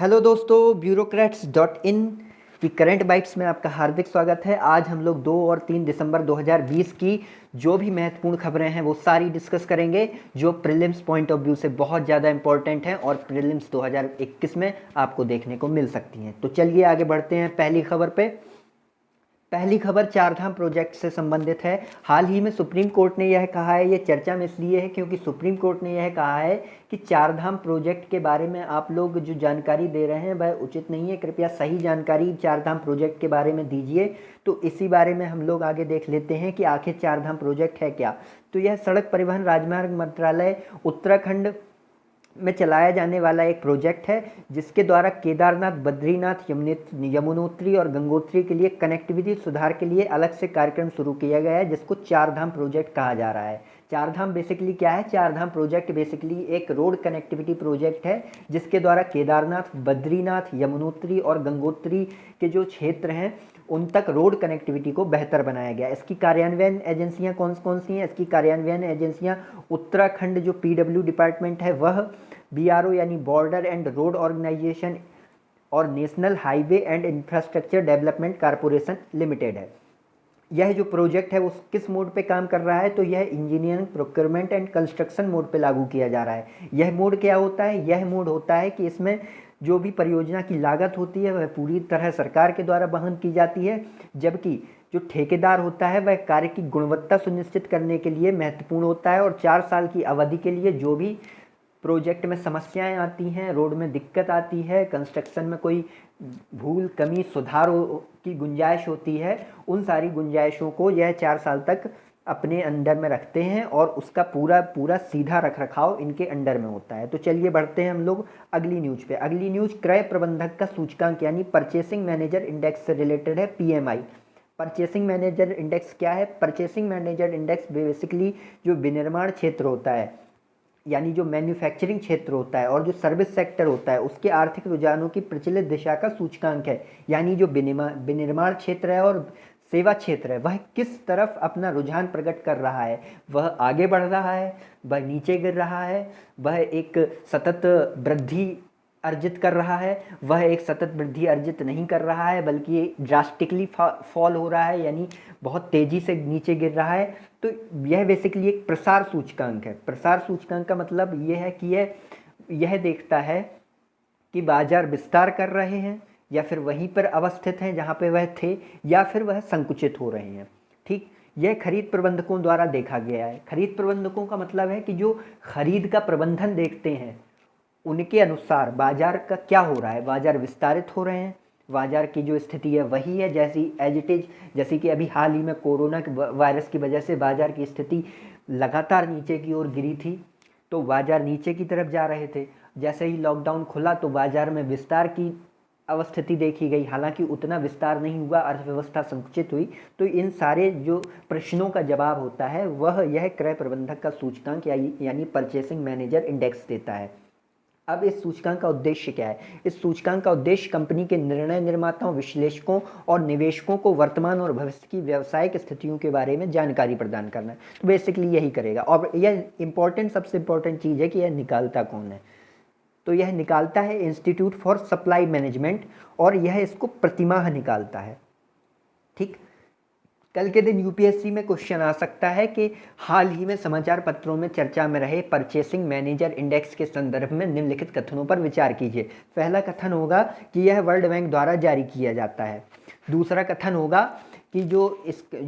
Hello दोस्तों, bureaucrats.in की current bytes में आपका हार्दिक स्वागत है। आज हम लोग 2 और 3 दिसंबर 2020 की जो भी महत्वपूर्ण खबरें हैं वो सारी डिस्कस करेंगे, जो प्रीलिम्स पॉइंट ऑफ व्यू से बहुत ज़्यादा इंपॉर्टेंट हैं और प्रीलिम्स 2021 में आपको देखने को मिल सकती हैं। तो चलिए आगे बढ़ते हैं पहली खबर पे। पहली खबर चारधाम प्रोजेक्ट से संबंधित है। हाल ही में सुप्रीम कोर्ट ने यह कहा है, ये चर्चा में इसलिए है क्योंकि सुप्रीम कोर्ट ने यह कहा है कि चारधाम प्रोजेक्ट के बारे में आप लोग जो जानकारी दे रहे हैं वह उचित नहीं है। कृपया सही जानकारी चारधाम प्रोजेक्ट के बारे में दीजिए। तो इसी बारे में हम लोग आगे देख लेते हैं कि आखिर चारधाम प्रोजेक्ट है क्या। तो यह सड़क परिवहन राजमार्ग मंत्रालय उत्तराखंड में चलाया जाने वाला एक प्रोजेक्ट है, जिसके द्वारा केदारनाथ, बद्रीनाथ, यमुनोत्री और गंगोत्री के लिए कनेक्टिविटी सुधार के लिए अलग से कार्यक्रम शुरू किया गया है, जिसको चारधाम प्रोजेक्ट कहा जा रहा है। चारधाम बेसिकली क्या है? चारधाम प्रोजेक्ट बेसिकली एक रोड कनेक्टिविटी प्रोजेक्ट है, जिसके द्वारा केदारनाथ, बद्रीनाथ, यमुनोत्री और गंगोत्री के जो क्षेत्र हैं उन तक रोड कनेक्टिविटी को बेहतर बनाया गया। इसकी कार्यान्वयन एजेंसियां कौन कौन सी हैं? इसकी कार्यान्वयन एजेंसियां उत्तराखंड जो पीडब्ल्यू डिपार्टमेंट है वह, बीआरओ यानी बॉर्डर एंड रोड ऑर्गेनाइजेशन और national highway and infrastructure development corporation limited है। यह जो प्रोजेक्ट है वो किस मोड पे काम कर रहा है? तो यह engineering, procurement and construction mode पे लागू किया जा रहा है। यह मोड क्या होता है? यह मोड होता है कि इसमें जो भी परियोजना की लागत होती है वह पूरी तरह सरकार के द्वारा वहन की जाती है, जबकि जो ठेकेदार होता है वह कार्य की गुणवत्ता सुनिश्चित करने के लिए महत्वपूर्ण होता है और 4 साल की अवधि के लिए जो भी प्रोजेक्ट में समस्याएं आती हैं, रोड में दिक्कत आती है, कंस्ट्रक्शन में कोई भूल, कमी, सुधार की गुंजाइश होती है, उन सारी गुंजाइशों को यह 4 साल तक अपने अंडर में रखते हैं और उसका पूरा पूरा सीधा रखरखाव इनके अंडर में होता है। तो चलिए बढ़ते हैं हम लोग अगली न्यूज पे। अगली न्यूज क्रय प्रबंधक का सूचकांक यानी परचेसिंग मैनेजर इंडेक्स से रिलेटेड है, पीएमआई। परचेसिंग मैनेजर इंडेक्स क्या है? परचेसिंग मैनेजर इंडेक्स बेसिकली जो विनिर्माण क्षेत्र होता है, यानी जो मैन्युफैक्चरिंग क्षेत्र होता है और जो सर्विस सेक्टर होता है, उसके आर्थिक रुझानों की प्रचलित दिशा का सूचकांक है। यानी जो विनिर्माण क्षेत्र है और सेवा क्षेत्र है वह किस तरफ अपना रुझान प्रकट कर रहा है, वह आगे बढ़ रहा है, वह नीचे गिर रहा है, वह एक सतत वृद्धि अर्जित कर रहा है, वह एक सतत वृद्धि अर्जित नहीं कर रहा है बल्कि ड्रास्टिकली फॉल हो रहा है, यानी बहुत तेज़ी से नीचे गिर रहा है। तो यह बेसिकली एक प्रसार सूचकांक है। प्रसार सूचकांक का मतलब ये है कि यह देखता है कि बाजार विस्तार कर रहे हैं या फिर वहीं पर अवस्थित हैं जहाँ पे वह थे, या फिर वह संकुचित हो रहे हैं। ठीक, यह खरीद प्रबंधकों द्वारा देखा गया है। खरीद प्रबंधकों का मतलब है कि जो खरीद का प्रबंधन देखते हैं उनके अनुसार बाजार का क्या हो रहा है, बाजार विस्तारित हो रहे हैं, बाजार की जो स्थिति है वही है जैसी एज इट इज। जैसे कि अभी हाल ही में कोरोना वायरस की वजह से बाजार की स्थिति लगातार नीचे की ओर गिरी थी, तो बाजार नीचे की तरफ जा रहे थे। जैसे ही लॉकडाउन खुला तो बाजार में विस्तार की अवस्थिति देखी गई, हालांकि उतना विस्तार नहीं हुआ, अर्थव्यवस्था संकुचित हुई। तो इन सारे जो प्रश्नों का जवाब होता है वह यह क्रय प्रबंधक का सूचकांक यानी परचेसिंग मैनेजर इंडेक्स देता है। अब इस सूचकांक का उद्देश्य क्या है? इस सूचकांक का उद्देश्य कंपनी के निर्णय निर्माताओं, विश्लेषकों और निवेशकों को वर्तमान और भविष्य की व्यावसायिक स्थितियों के बारे में जानकारी प्रदान करना है। तो बेसिकली यही करेगा। और यह सबसे इंपॉर्टेंट चीज़ है कि यह निकालता कौन है? तो यह निकालता है इंस्टीट्यूट फॉर सप्लाई मैनेजमेंट, और यह इसको प्रतिमाह निकालता है। ठीक, कल के दिन यूपीएससी में क्वेश्चन आ सकता है कि हाल ही में समाचार पत्रों में चर्चा में रहे परचेसिंग मैनेजर इंडेक्स के संदर्भ में निम्नलिखित कथनों पर विचार कीजिए। पहला कथन होगा कि यह वर्ल्ड बैंक द्वारा जारी किया जाता है। दूसरा कथन होगा कि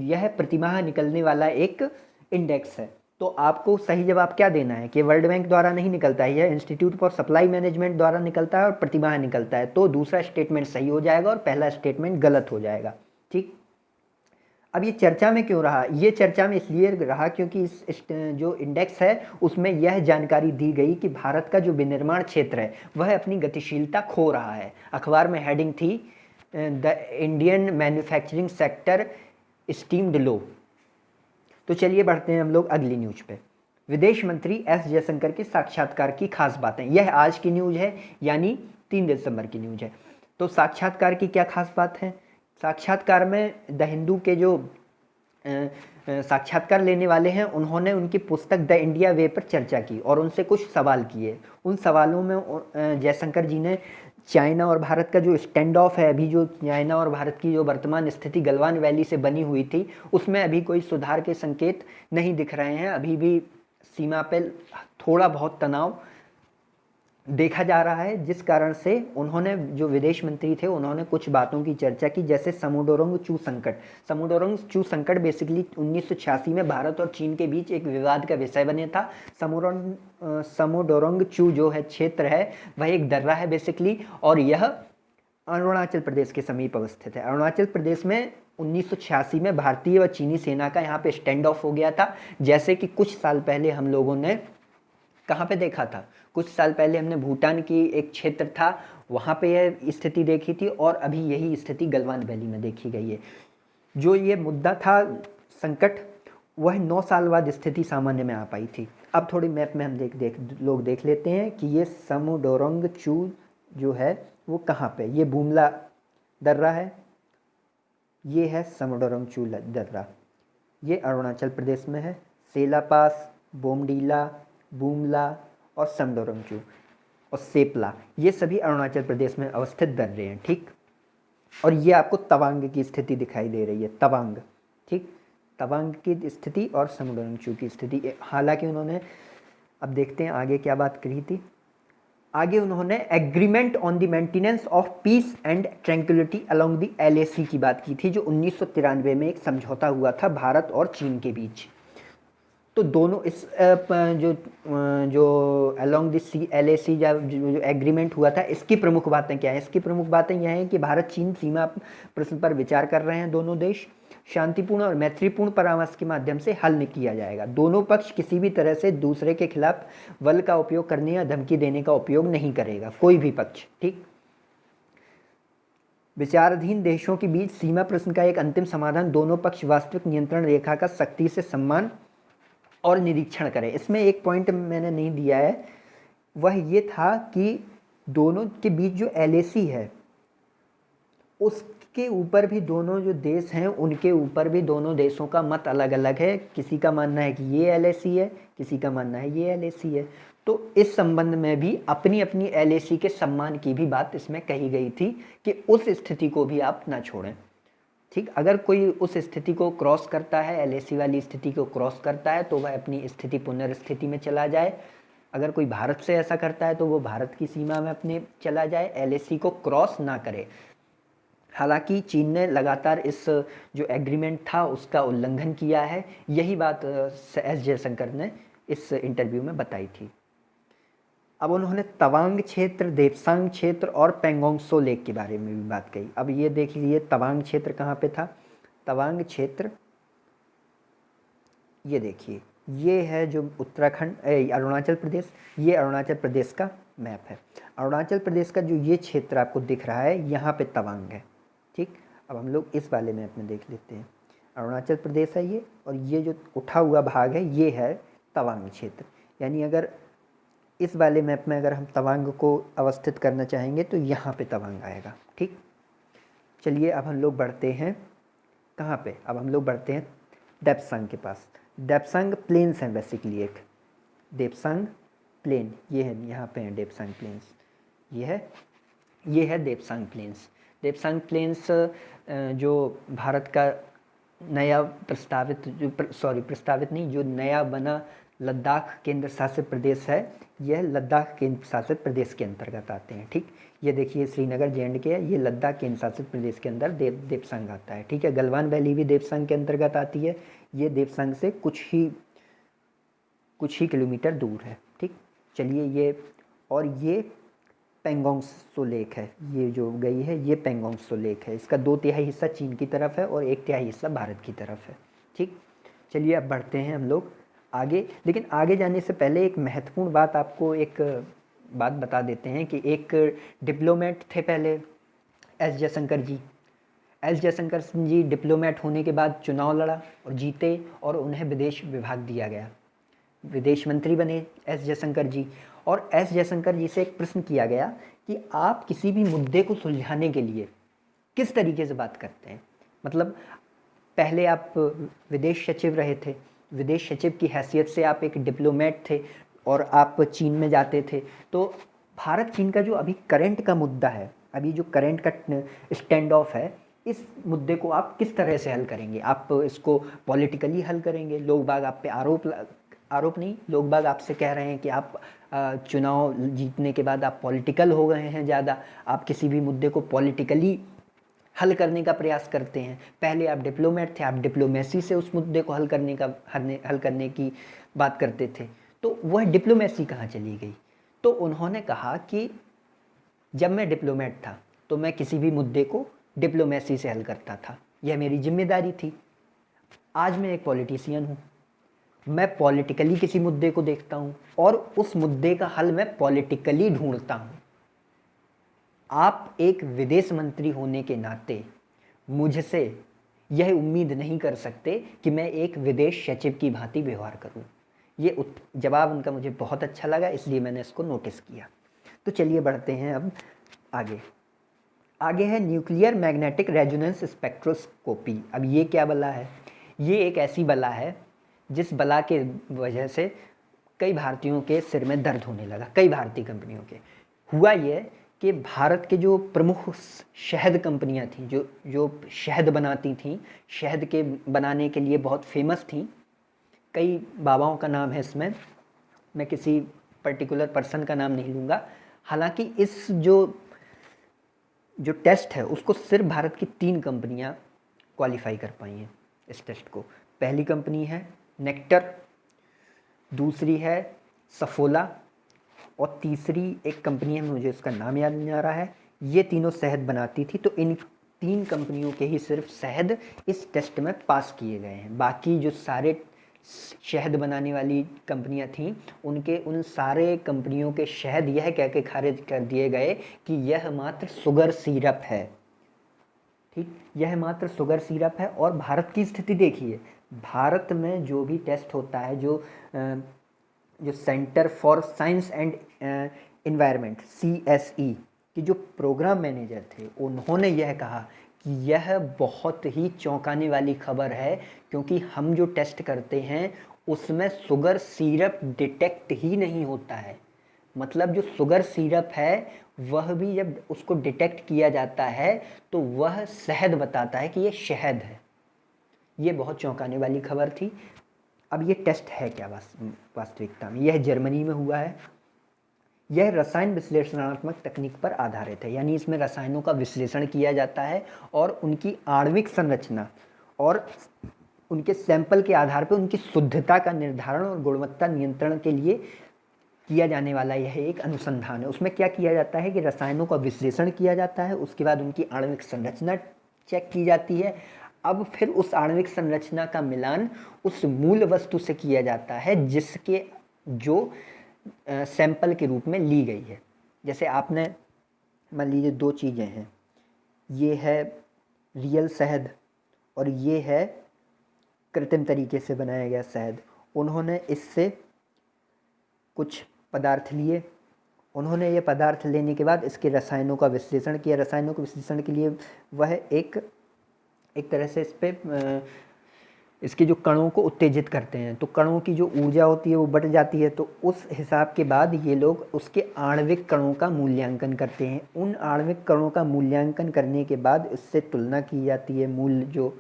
यह प्रतिमाह निकलने वाला एक इंडेक्स है। तो आपको सही जवाब क्या देना है कि वर्ल्ड बैंक द्वारा नहीं निकलता है, यह इंस्टीट्यूट फॉर सप्लाई मैनेजमेंट द्वारा निकलता है और प्रतिमाह निकलता है। तो दूसरा स्टेटमेंट सही हो जाएगा और पहला स्टेटमेंट गलत हो जाएगा। ठीक, अब ये चर्चा में क्यों रहा? ये चर्चा में इसलिए रहा क्योंकि इस जो इंडेक्स है उसमें यह जानकारी दी गई कि भारत का जो विनिर्माण क्षेत्र है वह अपनी गतिशीलता खो रहा है। अखबार में हेडिंग थी the Indian manufacturing sector steamed low. तो चलिए बढ़ते हैं हम लोग अगली न्यूज पे। विदेश मंत्री एस जयशंकर के साक्षात्कार की खास बातें। यह आज की न्यूज है, यानी 3 दिसंबर की न्यूज है। तो साक्षात्कार की क्या खास बात है? साक्षात्कार में द हिंदू के जो साक्षात्कार लेने वाले हैं उन्होंने उनकी पुस्तक द इंडिया वे पर चर्चा की और उनसे कुछ सवाल किए। उन सवालों में जयशंकर जी ने चाइना और भारत का जो स्टैंड ऑफ है, अभी जो चाइना और भारत की जो वर्तमान स्थिति गलवान वैली से बनी हुई थी, उसमें अभी कोई सुधार के संकेत नहीं दिख रहे हैं। अभी भी सीमा पे थोड़ा बहुत तनाव देखा जा रहा है, जिस कारण से उन्होंने, जो विदेश मंत्री थे, उन्होंने कुछ बातों की चर्चा की, जैसे समोडोरंग चू संकट। समोडोरंग चू संकट बेसिकली 1986 में भारत और चीन के बीच एक विवाद का विषय बने था। समोडोरंग चू जो है क्षेत्र है, वह एक दर्रा है बेसिकली, और यह अरुणाचल प्रदेश के समीप अवस्थित है। अरुणाचल प्रदेश में 1986 में भारतीय व चीनी सेना का यहाँ पे स्टैंड ऑफ हो गया था, जैसे कि कुछ साल पहले हम लोगों ने कहाँ पे देखा था, कुछ साल पहले हमने भूटान की एक क्षेत्र था वहाँ पे यह स्थिति देखी थी, और अभी यही स्थिति गलवान वैली में देखी गई है। जो ये मुद्दा था संकट, वह 9 साल बाद स्थिति सामान्य में आ पाई थी। अब थोड़ी मैप में हम लोग देख लेते हैं कि ये समोडोरंग चू जो है वो कहाँ पे, ये बुमला दर्रा है, ये है समोडोरंग चू दर्रा, ये अरुणाचल प्रदेश में है। सेला पास, बोमडीला, बुमला और समडोरंगचू और सेपला, ये सभी अरुणाचल प्रदेश में अवस्थित दर्रे हैं, ठीक। और ये आपको तवांग की स्थिति दिखाई दे रही है, तवांग, ठीक, तवांग की स्थिति और समडोरंगचू की स्थिति। हालांकि उन्होंने, अब देखते हैं आगे क्या बात कही थी। आगे उन्होंने agreement on the maintenance of peace and tranquillity along the LAC की बात की थी, जो 1993 में एक समझौता हुआ था भारत और चीन के बीच। तो दोनों इस जो अलोंग दिस LAC जो एग्रीमेंट हुआ था, इसकी प्रमुख बातें क्या हैं? इसकी प्रमुख बातें यह हैं कि भारत चीन सीमा प्रश्न पर विचार कर रहे हैं दोनों देश। शांतिपूर्ण और मैत्रीपूर्ण परामर्श के माध्यम से हल नहीं किया जाएगा। दोनों पक्ष किसी भी तरह से दूसरे के खिलाफ बल का उपयोग करने या धमकी देने का उपयोग नहीं करेगा, कोई भी पक्ष, ठीक। विचाराधीन देशों के बीच सीमा प्रश्न का एक अंतिम समाधान, दोनों पक्ष वास्तविक नियंत्रण रेखा का सख्ती से सम्मान और निरीक्षण करें। इसमें एक पॉइंट मैंने नहीं दिया है, वह ये था कि दोनों के बीच जो LAC है, उसके ऊपर भी दोनों जो देश हैं उनके ऊपर भी दोनों देशों का मत अलग अलग है। किसी का मानना है कि ये LAC है, किसी का मानना है ये LAC है। तो इस संबंध में भी अपनी अपनी LAC के सम्मान की भी बात इसमें कही गई थी कि उस स्थिति को भी आप ना छोड़ें, ठीक। अगर कोई उस स्थिति को क्रॉस करता है, LAC वाली स्थिति को क्रॉस करता है, तो वह अपनी स्थिति पुनर्स्थिति में चला जाए। अगर कोई भारत से ऐसा करता है तो वो भारत की सीमा में अपने चला जाए, LAC को क्रॉस ना करे। हालांकि चीन ने लगातार इस जो एग्रीमेंट था उसका उल्लंघन किया है, यही बात S जयशंकर ने इस इंटरव्यू में बताई थी। अब उन्होंने तवांग क्षेत्र, देपसांग क्षेत्र और पेंगोंग सो लेक के बारे में भी बात कही। अब ये देख लीजिए तवांग क्षेत्र कहाँ पे था। तवांग क्षेत्र ये देखिए, ये है जो उत्तराखंड, अरुणाचल प्रदेश, ये अरुणाचल प्रदेश का मैप है। अरुणाचल प्रदेश का जो ये क्षेत्र आपको दिख रहा है, यहाँ पे तवांग है, ठीक। अब हम लोग इस वाले मैप में देख लेते हैं। अरुणाचल प्रदेश है ये, और ये जो उठा हुआ भाग है ये है तवांग क्षेत्र। यानी अगर इस वाले मैप में अगर हम तवांग को अवस्थित करना चाहेंगे तो यहाँ पे तवांग आएगा, ठीक। चलिए अब हम लोग बढ़ते हैं कहाँ पे, अब हम लोग बढ़ते हैं देपसांग के पास। देपसांग प्लेन्स हैं बेसिकली, एक देपसांग प्लेन ये है, यहाँ पे है देपसांग प्लेन्स, ये है देपसांग प्लेन्स। देपसांग प्लेन्स जो भारत का नया प्रस्तावित प्रस्तावित नहीं, जो नया बना लद्दाख केंद्र शासित प्रदेश है, यह लद्दाख केंद्र शासित प्रदेश के अंतर्गत आते हैं, ठीक। ये देखिए श्रीनगर JNK है, ये लद्दाख केंद्र शासित प्रदेश के अंदर देपसांग आता है, ठीक है। गलवान वैली भी देपसांग के अंतर्गत आती है, ये देपसांग से कुछ ही किलोमीटर दूर है, ठीक। चलिए ये, और ये पेंगोंग सो लेक है, ये जो गई है ये पेंगोंग सो लेक है। इसका 2/3 हिस्सा चीन की तरफ है और 1/3 हिस्सा भारत की तरफ है, ठीक। चलिए अब बढ़ते हैं हम लोग आगे, लेकिन आगे जाने से पहले एक महत्वपूर्ण बात, आपको एक बात बता देते हैं कि एक डिप्लोमेट थे पहले, S जयशंकर जी। S जयशंकर जी डिप्लोमेट होने के बाद चुनाव लड़ा और जीते, और उन्हें विदेश विभाग दिया गया, विदेश मंत्री बने S जयशंकर जी। और S जयशंकर जी से एक प्रश्न किया गया कि आप किसी भी मुद्दे को सुलझाने के लिए किस तरीके से बात करते हैं। मतलब पहले आप विदेश सचिव रहे थे, विदेश सचिव की हैसियत से आप एक डिप्लोमेट थे और आप चीन में जाते थे, तो भारत चीन का जो अभी करंट का मुद्दा है, अभी जो करंट का स्टैंड ऑफ है, इस मुद्दे को आप किस तरह से हल करेंगे? आप इसको पॉलिटिकली हल करेंगे? लोग बाग आप पे आरोप नहीं, लोग बाग आपसे कह रहे हैं कि आप चुनाव जीतने के बाद आप पॉलिटिकल हो गए हैं ज़्यादा, आप किसी भी मुद्दे को पॉलिटिकली हल करने का प्रयास करते हैं। पहले आप डिप्लोमेट थे, आप डिप्लोमेसी से उस मुद्दे को हल करने की बात करते थे। तो वह डिप्लोमेसी कहाँ चली गई? तो उन्होंने कहा कि जब मैं डिप्लोमेट था तो मैं किसी भी मुद्दे को डिप्लोमेसी से हल करता था, यह मेरी जिम्मेदारी थी। आज मैं एक पॉलिटिशियन हूँ, मैं पॉलिटिकली किसी मुद्दे को देखता हूँ और उस मुद्दे का हल मैं पॉलिटिकली ढूंढता हूँ। आप एक विदेश मंत्री होने के नाते मुझसे यह उम्मीद नहीं कर सकते कि मैं एक विदेश सचिव की भांति व्यवहार करूं। ये जवाब उनका मुझे बहुत अच्छा लगा, इसलिए मैंने इसको नोटिस किया। तो चलिए बढ़ते हैं अब आगे। आगे है न्यूक्लियर मैग्नेटिक रेजोनेंस स्पेक्ट्रोस्कोपी। अब ये क्या बला है? ये एक ऐसी बला है जिस बला के वजह से कई भारतीयों के सिर में दर्द होने लगा, कई भारतीय कंपनियों के। हुआ ये कि भारत के जो प्रमुख शहद कंपनियां थीं, जो शहद बनाती थीं, शहद के बनाने के लिए बहुत फेमस थीं, कई बाबाओं का नाम है इसमें, मैं किसी पर्टिकुलर पर्सन का नाम नहीं लूँगा। हालांकि इस जो टेस्ट है उसको सिर्फ भारत की 3 कंपनियां क्वालिफाई कर पाई हैं इस टेस्ट को। पहली कंपनी है नेक्टर, दूसरी है सफोला और तीसरी एक कंपनी है, मुझे उसका नाम याद नहीं आ रहा है। ये तीनों शहद बनाती थी। तो इन 3 कंपनियों के ही सिर्फ शहद इस टेस्ट में पास किए गए हैं। बाकी जो सारे शहद बनाने वाली कंपनियां थीं, उन सारे कंपनियों के शहद यह कह के खारिज कर दिए गए कि यह मात्र शुगर सिरप है। ठीक, यह मात्र शुगर सिरप है। और भारत की स्थिति देखिए, भारत में जो भी टेस्ट होता है, जो centre for science and environment CSE के जो प्रोग्राम मैनेजर थे, उन्होंने यह कहा कि यह बहुत ही चौंकाने वाली खबर है, क्योंकि हम जो टेस्ट करते हैं उसमें शुगर सिरप डिटेक्ट ही नहीं होता है। मतलब जो शुगर सिरप है वह भी जब उसको डिटेक्ट किया जाता है तो वह शहद बताता है कि ये शहद है। ये बहुत चौंकाने वाली खबर थी। अब ये टेस्ट है क्या वास्तविकता में? यह जर्मनी में हुआ है। यह रसायन विश्लेषणात्मक तकनीक पर आधारित है, यानी इसमें रसायनों का विश्लेषण किया जाता है और उनकी आणविक संरचना और उनके सैंपल के आधार पर उनकी शुद्धता का निर्धारण और गुणवत्ता नियंत्रण के लिए किया जाने वाला यह एक अनुसंधान है। उसमें क्या किया जाता है कि रसायनों का विश्लेषण किया जाता है, उसके बाद उनकी आणविक संरचना चेक की जाती है। अब फिर उस आणविक संरचना का मिलान उस मूल वस्तु से किया जाता है जिसके जो सैंपल के रूप में ली गई है। जैसे आपने मान लीजिए 2 चीज़ें हैं, ये है रियल शहद और ये है कृत्रिम तरीके से बनाया गया शहद। उन्होंने इससे कुछ पदार्थ लिए, उन्होंने ये पदार्थ लेने के बाद इसके रसायनों का विश्लेषण किया। रसायनों के विश्लेषण के लिए वह एक तरह से इस पर इसके जो कणों को उत्तेजित करते हैं, तो कणों की जो ऊर्जा होती है वो बढ़ जाती है। तो उस हिसाब के बाद ये लोग उसके आणविक कणों का मूल्यांकन करते हैं। उन आणविक कणों का मूल्यांकन करने के बाद इससे तुलना की जाती है, मूल जो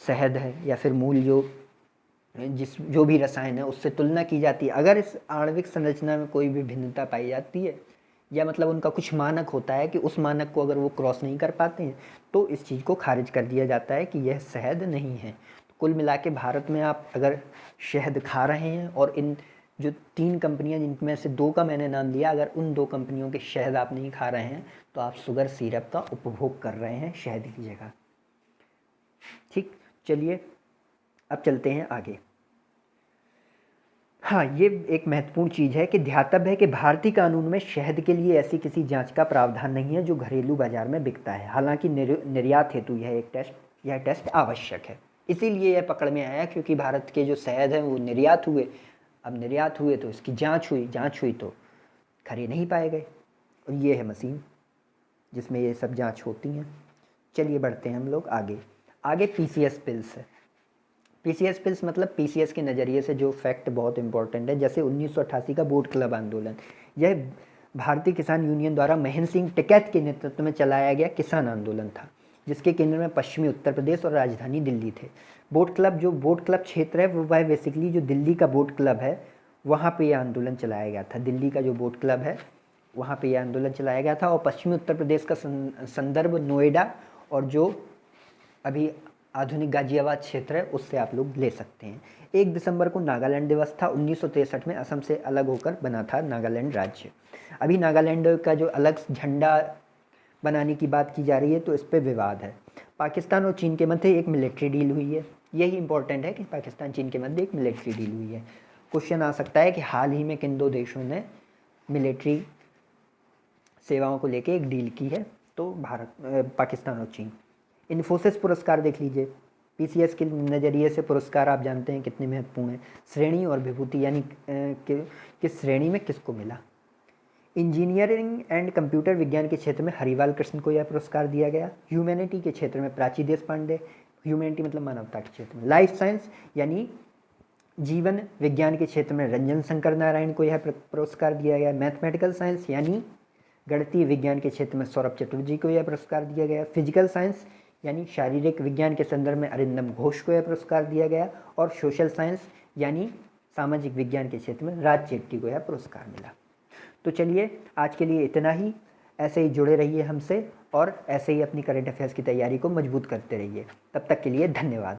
शहद है या फिर मूल जो भी रसायन है उससे तुलना की जाती है। अगर इस आणविक संरचना में कोई भी भिन्नता पाई जाती है या मतलब उनका कुछ मानक होता है कि उस मानक को अगर वो क्रॉस नहीं कर पाते हैं तो इस चीज़ को खारिज कर दिया जाता है कि यह शहद नहीं है। तो कुल मिला के भारत में आप अगर शहद खा रहे हैं और इन जो 3 कंपनियां जिनमें से 2 का मैंने नाम लिया, अगर उन 2 कंपनियों के शहद आप नहीं खा रहे हैं तो आप शुगर सिरप का उपभोग कर रहे हैं शहद की जगह। ठीक, चलिए अब चलते हैं आगे। हाँ, ये एक महत्वपूर्ण चीज़ है कि ध्यातव्य है कि भारतीय कानून में शहद के लिए ऐसी किसी जांच का प्रावधान नहीं है जो घरेलू बाजार में बिकता है। हालांकि निर्यात हेतु यह टेस्ट आवश्यक है। इसीलिए यह पकड़ में आया क्योंकि भारत के जो शहद हैं वो निर्यात हुए। अब निर्यात हुए तो इसकी जाँच हुई तो खरे नहीं पाए गए, और ये है मशीन जिसमें ये सब जाँच होती हैं। चलिए बढ़ते हैं हम लोग आगे PCS पिल्स है। PCS पिल्स मतलब PCS के नज़रिए से जो फैक्ट बहुत इंपॉर्टेंट है, जैसे 1988 का बोट क्लब आंदोलन, यह भारतीय किसान यूनियन द्वारा महेंद्र सिंह टिकैत के नेतृत्व में चलाया गया किसान आंदोलन था, जिसके केंद्र में पश्चिमी उत्तर प्रदेश और राजधानी दिल्ली थे। बोट क्लब, जो बोट क्लब क्षेत्र है वो वह बेसिकली जो दिल्ली का बोट क्लब है वहाँ पे ये आंदोलन चलाया गया था। दिल्ली का जो बोट क्लब है वहाँ पे ये आंदोलन चलाया गया था। और पश्चिमी उत्तर प्रदेश का संदर्भ नोएडा और जो अभी आधुनिक गाजियाबाद क्षेत्र है उससे आप लोग ले सकते हैं। 1 दिसंबर को नागालैंड दिवस था। 1963 में असम से अलग होकर बना था नागालैंड राज्य। अभी नागालैंड का जो अलग झंडा बनाने की बात की जा रही है तो इस पर विवाद है। पाकिस्तान और चीन के मध्य एक मिलिट्री डील हुई है। यही इंपॉर्टेंट है कि पाकिस्तान चीन के मध्य एक मिलिट्री डील हुई है। क्वेश्चन आ सकता है कि हाल ही में किन दो देशों ने मिलिट्री सेवाओं को लेके एक डील की है, तो पाकिस्तान और चीन। इन्फोसिस पुरस्कार देख लीजिए। पीसीएस के नज़रिए से पुरस्कार आप जानते हैं कितने महत्वपूर्ण हैं। श्रेणी और विभूति यानी किस श्रेणी में किसको मिला। इंजीनियरिंग एंड कंप्यूटर विज्ञान के क्षेत्र में हरिवाल कृष्ण को यह पुरस्कार दिया गया। ह्यूमैनिटी के क्षेत्र में प्राची देशपांडे, ह्यूमैनिटी मतलब मानवता के क्षेत्र में। लाइफ साइंस यानी जीवन विज्ञान के क्षेत्र में रंजन शंकर नारायण को यह पुरस्कार दिया गया। मैथमेटिकल साइंस यानी गणितीय विज्ञान के क्षेत्र में सौरभ चटर्जी को यह पुरस्कार दिया गया। फिजिकल साइंस यानी शारीरिक विज्ञान के संदर्भ में अरिंदम घोष को यह पुरस्कार दिया गया। और सोशल साइंस यानी सामाजिक विज्ञान के क्षेत्र में राज चेट्टी को यह पुरस्कार मिला। तो चलिए आज के लिए इतना ही। ऐसे ही जुड़े रहिए हमसे और ऐसे ही अपनी करंट अफेयर्स की तैयारी को मजबूत करते रहिए। तब तक के लिए धन्यवाद।